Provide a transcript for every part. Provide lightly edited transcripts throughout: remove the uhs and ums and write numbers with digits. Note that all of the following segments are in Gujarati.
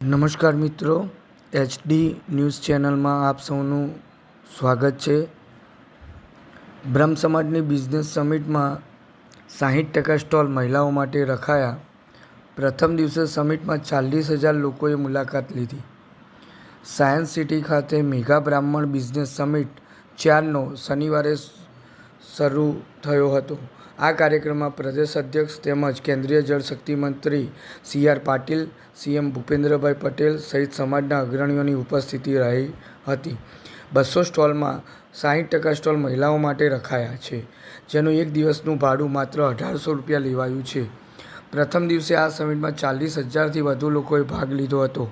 નમસ્કાર મિત્રો, HD ન્યૂઝ ચેનલમાં આપ સૌનું સ્વાગત છે. બ્રહ્મ સમાજની બિઝનેસ સમિટમાં 60% સ્ટોલ મહિલાઓ માટે રખાયા. પ્રથમ દિવસે સમિટમાં 40,000 લોકોએ મુલાકાત લીધી. સાયન્સ સિટી ખાતે મેગા બ્રાહ્મણ બિઝનેસ સમિટ 4નો શનિવારે શરૂ થયો હતો. આ કાર્યક્રમમાં પ્રદેશ અધ્યક્ષ તેમજ કેન્દ્રીય જળશક્તિ મંત્રી CR પાટીલ, CM ભૂપેન્દ્રભાઈ પટેલ સહિત સમાજના અગ્રણીઓની ઉપસ્થિતિ રહી હતી. 200 સ્ટોલમાં 60% સ્ટોલ મહિલાઓ માટે રખાયા છે, જેનું એક દિવસનું ભાડું માત્ર 1,800 રૂપિયા લેવાયું છે. પ્રથમ દિવસે આ સમિટમાં 40,000થી વધુ લોકોએ ભાગ લીધો હતો.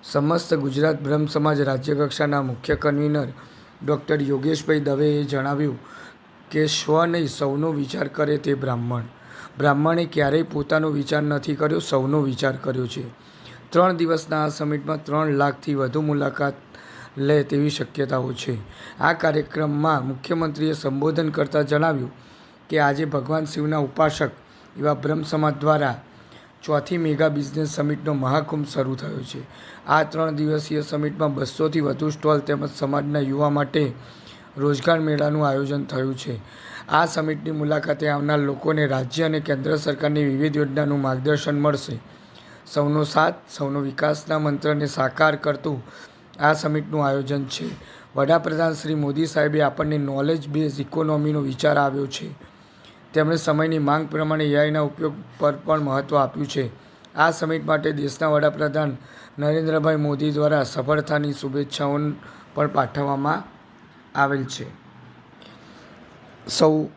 સમસ્ત ગુજરાત બ્રહ્મ સમાજ રાજ્યકક્ષાના મુખ્ય કન્વીનર ડૉ. યોગેશભાઈ દવેએ જણાવ્યું કે સ્વ નહીં સૌનો વિચાર કરે તે બ્રાહ્મણ. બ્રાહ્મણે ક્યારેય પોતાનો વિચાર નથી કર્યો, સૌનો વિચાર કર્યો છે. 3 દિવસના આ સમિટમાં 3 લાખથી વધુ મુલાકાત લે તેવી શક્યતાઓ છે. આ કાર્યક્રમમાં મુખ્યમંત્રીએ સંબોધન કરતાં જણાવ્યું કે આજે ભગવાન શિવના ઉપાસક એવા બ્રહ્મ સમાજ દ્વારા 4થી મેગા બિઝનેસ સમિટનો મહાકુંભ શરૂ થયો છે. આ 3 દિવસીય સમિટમાં 200થી વધુ સ્ટોલ તેમજ સમાજના યુવા માટે રોજગાર મેળાનું આયોજન થયું છે. આ સમિટની મુલાકાતે આવનાર લોકોને રાજ્ય અને કેન્દ્ર સરકારની વિવિધ યોજનાનું માર્ગદર્શન મળશે. સૌનો સાથ, સૌનો વિકાસના મંત્રને સાકાર કરતું આ સમિટનું આયોજન છે. વડાપ્રધાન શ્રી મોદી સાહેબે આપણને નોલેજ બેઝ ઇકોનોમીનો વિચાર આવ્યો છે. તેમણે સમયની માંગ પ્રમાણે AIના ઉપયોગ પર પણ મહત્ત્વ આપ્યું છે. આ સમિટ માટે દેશના વડાપ્રધાન નરેન્દ્રભાઈ મોદી દ્વારા સફળતાની શુભેચ્છાઓ પણ પાઠવવામાં આવેલ છે. સૌ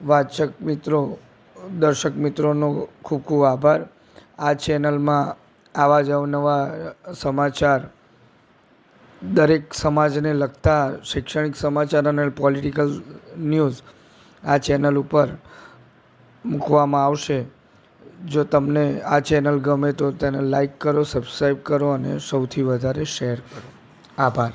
વાચક મિત્રો, દર્શક મિત્રોનો ખૂબ ખૂબ આભાર. આ ચેનલમાં આવા જ અવનવા સમાચાર, દરેક સમાજને લગતા શૈક્ષણિક સમાચાર અને પોલિટિકલ ન્યૂઝ આ ચેનલ ઉપર મૂકવામાં આવશે. જો તમને આ ચેનલ ગમે તો તેને લાઈક કરો, સબસ્ક્રાઈબ કરો અને સૌથી વધારે શેર કરો. આભાર.